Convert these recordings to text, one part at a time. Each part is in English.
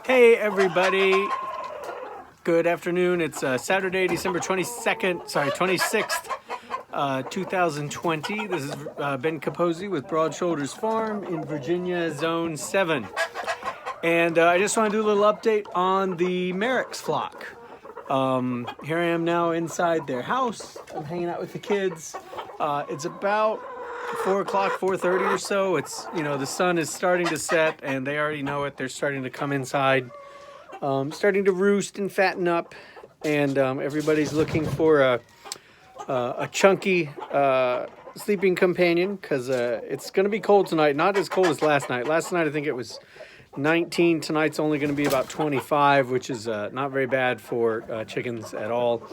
Hey everybody, good afternoon. It's Saturday, December 26th, 2020. This is Ben Capozzi with Broad Shoulders Farm in Virginia, Zone 7. And I just want to do a little update on the Marek's flock. Here I am now inside their house. I'm hanging out with the kids. It's about 4 o'clock, 4:30 or so. It's, the sun is starting to set and they already know it. They're starting to come inside, starting to roost and fatten up. And everybody's looking for a chunky sleeping companion because it's going to be cold tonight. Not as cold as last night. Last night I think it was 19. Tonight's only going to be about 25, which is not very bad for chickens at all.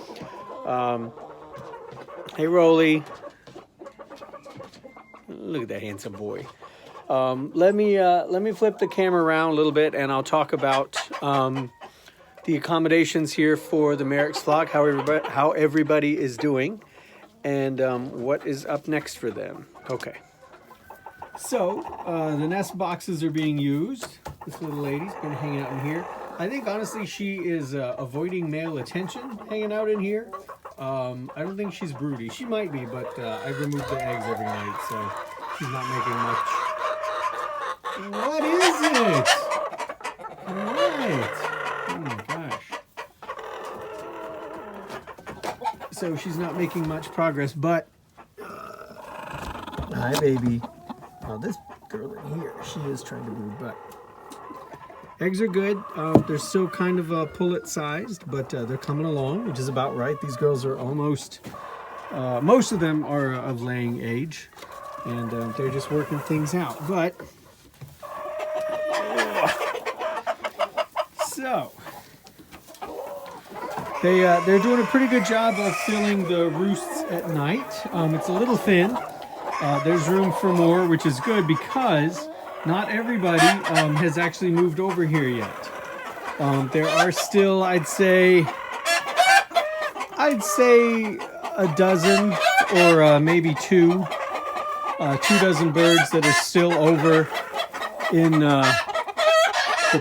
Hey, Rolly. Look at that handsome boy. Let me flip the camera around a little bit, and I'll talk about the accommodations here for the Marek's flock, how everybody is doing, and what is up next for them. Okay. So the nest boxes are being used. This little lady's been hanging out in here. I think honestly she is avoiding male attention, hanging out in here. I don't think she's broody. She might be, but I remove the eggs every night, so she's not making much. What is it? What? Oh my gosh. So she's not making much progress, but hi, baby. Well, this girl in here, she is trying to brood, but eggs are good. They're still kind of pullet sized, but they're coming along, which is about right. These girls are almost, most of them are of laying age, and they're just working things out. But, so, they're doing a pretty good job of filling the roosts at night. It's a little thin. There's room for more, which is good because not everybody has actually moved over here yet. There are still, I'd say a dozen or maybe two dozen birds that are still over in the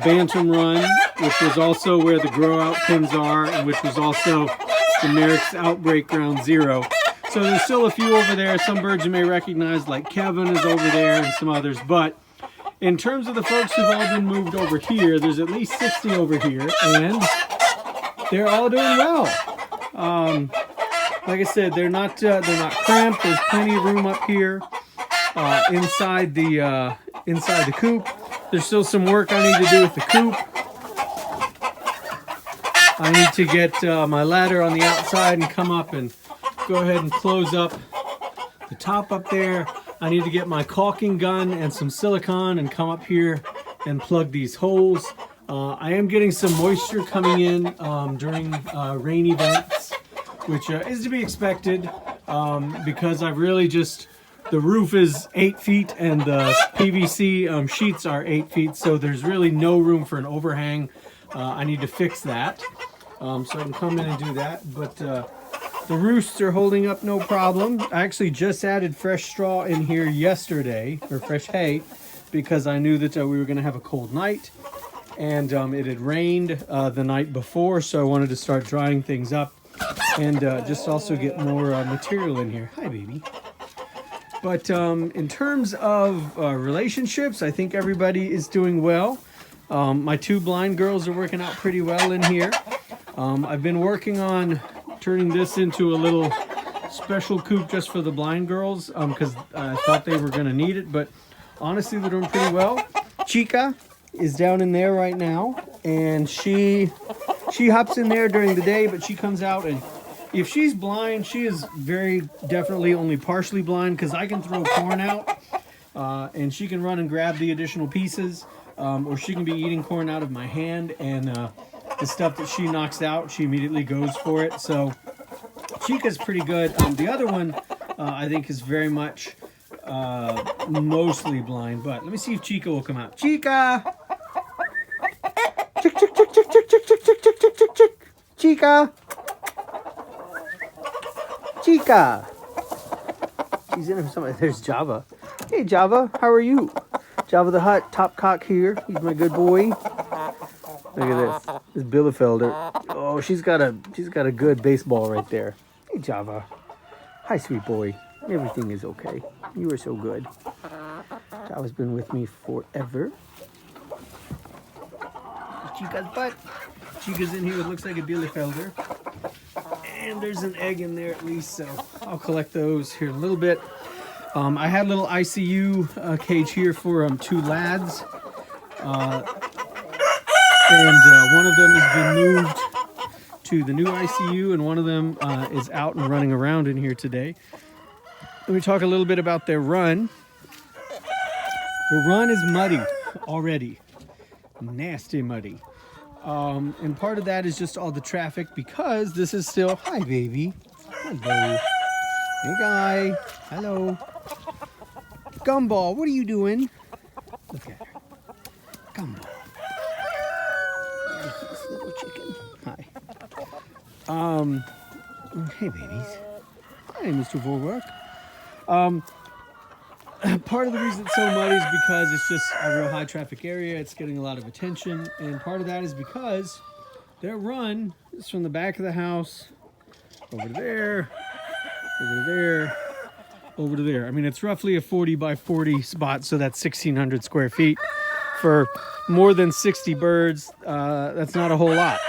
Bantam Run, which was also where the grow out pins are, and which was also the Marek's outbreak ground zero. So there's still a few over there. Some birds you may recognize, like Kevin is over there and some others, but in terms of the folks who've all been moved over here, there's at least 60 over here, and they're all doing well. Like I said, they're not cramped. There's plenty of room up here inside the coop. There's still some work I need to do with the coop. I need to get my ladder on the outside and come up and go ahead and close up the top up there. I need to get my caulking gun and some silicone and come up here and plug these holes. I am getting some moisture coming in during rain events, which is to be expected because I've really just, the roof is 8 feet and the PVC sheets are 8 feet, so there's really no room for an overhang. I need to fix that, so I can come in and do that, but the roosts are holding up no problem. I actually just added fresh straw in here yesterday, or fresh hay, because I knew that we were going to have a cold night, and it had rained the night before, so I wanted to start drying things up and just also get more material in here. Hi, baby. But in terms of relationships, I think everybody is doing well. My 2 blind girls are working out pretty well in here. I've been working on turning this into a little special coop just for the blind girls because I thought they were going to need it, but honestly they're doing pretty well. Chica is down in there right now, and she hops in there during the day, but she comes out, and if she's blind, she is very definitely only partially blind because I can throw corn out and she can run and grab the additional pieces, or she can be eating corn out of my hand, and the stuff that she knocks out, she immediately goes for it. So Chica's pretty good. The other one, I think, is very much mostly blind. But let me see if Chica will come out. Chica! Chick, chick, chick, chick, chick, chick, chick, chick, chick, chick, chick, chick. Chica! Chica! She's in somebody. There's Java. Hey, Java, how are you? Java the Hutt, top cock here. He's my good boy. Look at this. This Bielefelder. Oh, she's got a good baseball right there. Hey, Java. Hi, sweet boy. Everything is okay. You are so good. Java's been with me forever. Chica's butt. Chica's in here. It looks like a Bielefelder. And there's an egg in there at least, so I'll collect those here in a little bit. I had a little ICU cage here for 2 lads. And one of them has been moved to the new ICU, and one of them is out and running around in here today. Let me talk a little bit about their run. Their run is muddy already. Nasty muddy. And part of that is just all the traffic because this is still... Hi, baby. Hello. Hey, guy. Hello. Gumball, what are you doing? Look at her. Gumball. This little chicken. Hi. Hey, babies. Hi, Mr. Vorwerk. Part of the reason it's so muddy is because it's just a real high traffic area. It's getting a lot of attention. And part of that is because their run is from the back of the house over there, over there, over to there. I mean, it's roughly a 40 by 40 spot, so that's 1,600 square feet. For more than 60 birds, that's not a whole lot.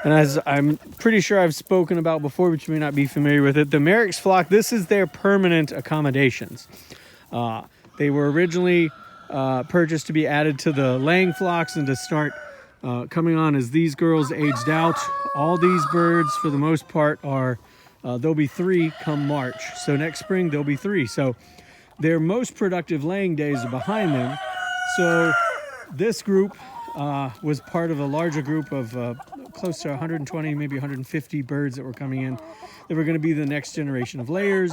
And as I'm pretty sure I've spoken about before, but you may not be familiar with it, the Marek's flock, this is their permanent accommodations. They were originally purchased to be added to the laying flocks and to start coming on as these girls aged out. All these birds, for the most part, are, there'll be 3 come March. So next spring, there'll be 3. So their most productive laying days are behind them. So this group was part of a larger group of close to 120, maybe 150 birds that were coming in. They were going to be the next generation of layers.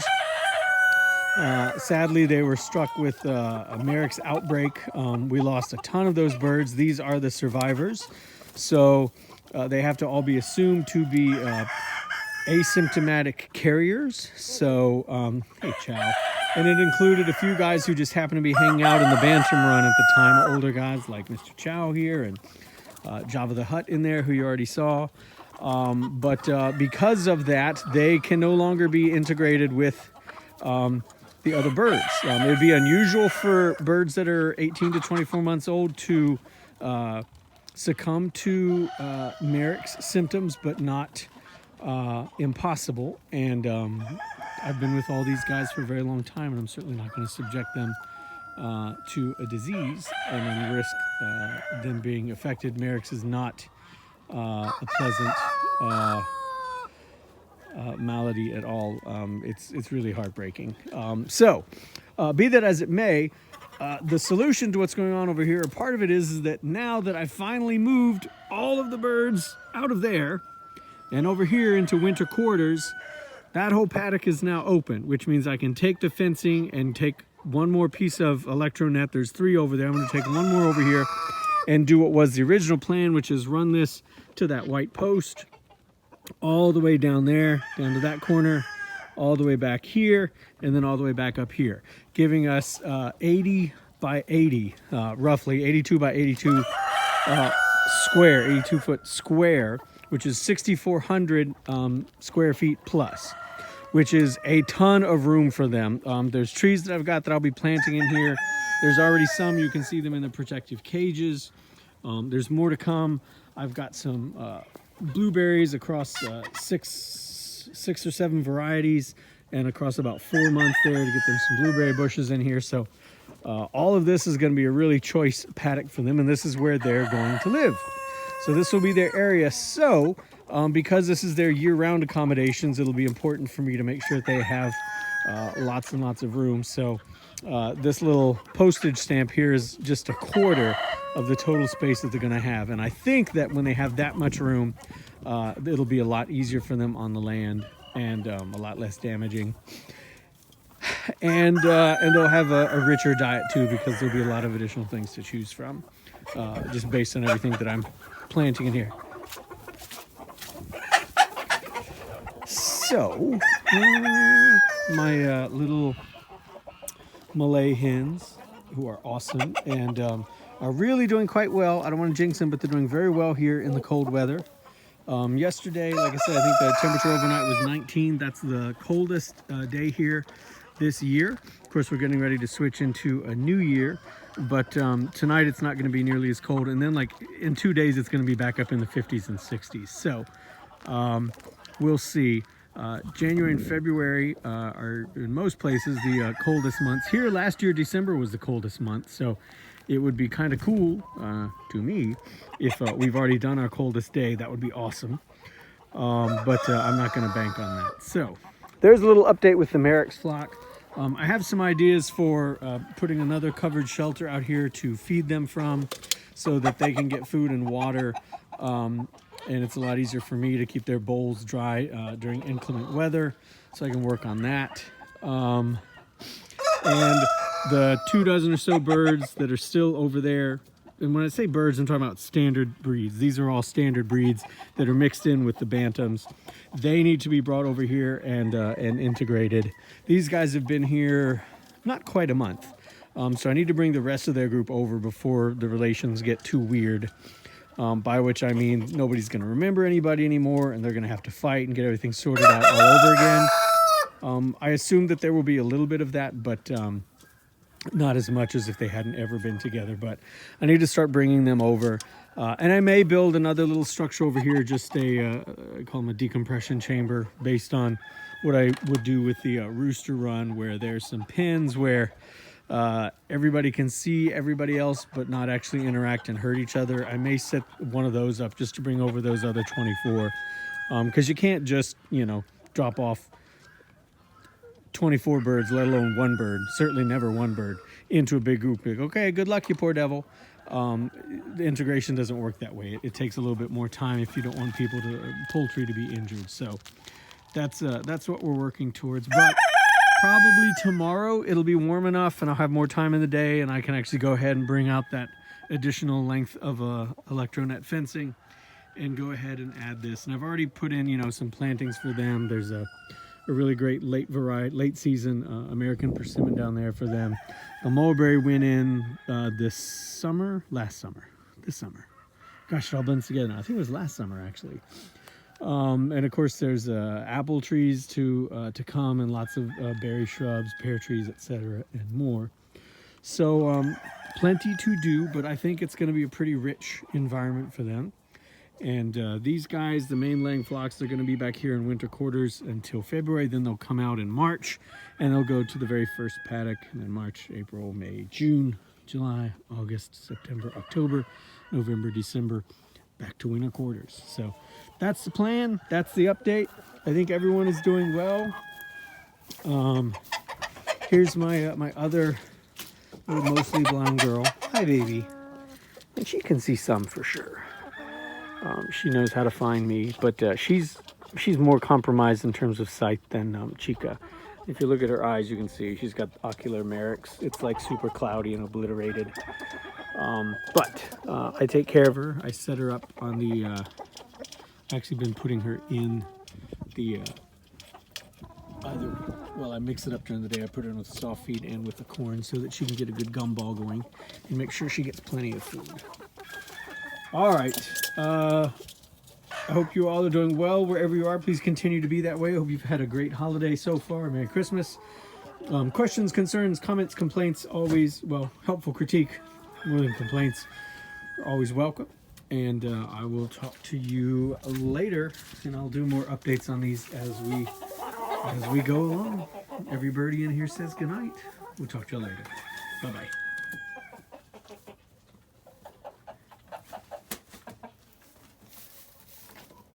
Sadly, they were struck with a Marek's outbreak. We lost a ton of those birds. These are the survivors. So they have to all be assumed to be asymptomatic carriers. So, hey, Chow. And it included a few guys who just happened to be hanging out in the Bantam run at the time. Older guys like Mr. Chow here and Java the Hutt in there, who you already saw. But because of that, they can no longer be integrated with the other birds. It would be unusual for birds that are 18 to 24 months old to succumb to Marek's symptoms, but not impossible. And I've been with all these guys for a very long time, and I'm certainly not going to subject them to a disease and then risk them being affected. Marek's is not a pleasant malady at all. It's really heartbreaking. So be that as it may, the solution to what's going on over here, part of it is that now that I finally moved all of the birds out of there and over here into winter quarters, that whole paddock is now open, which means I can take the fencing and take one more piece of electro net. There's 3 over there. I'm going to take one more over here and do what was the original plan, which is run this to that white post all the way down there, down to that corner, all the way back here, and then all the way back up here, giving us 80 by 80, roughly 82 by 82 square, 82 foot square, which is 6,400 square feet plus, which is a ton of room for them. There's trees that I've got that I'll be planting in here. There's already some, you can see them in the protective cages. There's more to come. I've got some blueberries across 6 or 7 varieties and across about 4 months there to get them some blueberry bushes in here. So all of this is going to be a really choice paddock for them, and this is where they're going to live. So this will be their area. So because this is their year-round accommodations, it'll be important for me to make sure that they have lots and lots of room. So this little postage stamp here is just a quarter of the total space that they're going to have. And I think that when they have that much room, it'll be a lot easier for them on the land and a lot less damaging. And they'll have a richer diet too, because there'll be a lot of additional things to choose from, just based on everything that I'm planting in here. So, my little Malay hens, who are awesome, and are really doing quite well. I don't want to jinx them, but they're doing very well here in the cold weather. Yesterday, like I said, I think the temperature overnight was 19. That's the coldest day here this year. Of course, we're getting ready to switch into a new year, but tonight it's not going to be nearly as cold. And then like in 2 days, it's going to be back up in the 50s and 60s. So we'll see. January and February are in most places the coldest months. Here last year, December was the coldest month. So it would be kind of cool to me if we've already done our coldest day. That would be awesome. But I'm not going to bank on that. So there's a little update with the Marek's flock. I have some ideas for putting another covered shelter out here to feed them from so that they can get food and water. And it's a lot easier for me to keep their bowls dry during inclement weather. So I can work on that. And the 24 or so birds that are still over there, and when I say birds, I'm talking about standard breeds. These are all standard breeds that are mixed in with the bantams. They need to be brought over here and integrated. These guys have been here not quite a month. So I need to bring the rest of their group over before the relations get too weird. By which I mean nobody's going to remember anybody anymore, and they're going to have to fight and get everything sorted out all over again. I assume that there will be a little bit of that, but not as much as if they hadn't ever been together. But I need to start bringing them over. And I may build another little structure over here, just I call them a decompression chamber, based on what I would do with the rooster run, where there's some pins where everybody can see everybody else but not actually interact and hurt each other. I may set one of those up just to bring over those other 24, because you can't just, you know, drop off 24 birds, let alone one bird, certainly never one bird, into a big group. Like, okay, good luck, you poor devil. The integration doesn't work that way. It takes a little bit more time if you don't want poultry to be injured. So that's what we're working towards. But probably tomorrow it'll be warm enough and I'll have more time in the day, and I can actually go ahead and bring out that additional length of electronet fencing and go ahead and add this. And I've already put in, you know, some plantings for them. There's a really great late season American persimmon down there for them. A mulberry went in this summer. Gosh, it all blends together now. I think it was last summer actually. And of course there's apple trees to come, and lots of berry shrubs, pear trees, etc., and more. So plenty to do, but I think it's going to be a pretty rich environment for them. And these guys, the main laying flocks, they're going to be back here in winter quarters until February. Then they'll come out in March, and they'll go to the very first paddock, and then March, April, May, June, July, August, September, October, November, December, back to winter quarters. So that's the plan. That's the update. I think everyone is doing well. Here's my my other little mostly blonde girl. Hi, baby. And she can see some for sure. She knows how to find me, but she's more compromised in terms of sight than Chica. If you look at her eyes, you can see she's got ocular Marek's. It's like super cloudy and obliterated. But I take care of her. I set her up on the... actually been putting her in the... I mix it up during the day. I put her in with soft feed and with the corn so that she can get a good gumball going and make sure she gets plenty of food. All right. I hope you all are doing well wherever you are. Please continue to be that way. I hope you've had a great holiday so far. Merry Christmas. Questions, concerns, comments, complaints, always, well, helpful critique more than complaints are always welcome. And I will talk to you later, and I'll do more updates on these as we go along. Every birdie in here says goodnight. We'll talk to you later. Bye-bye.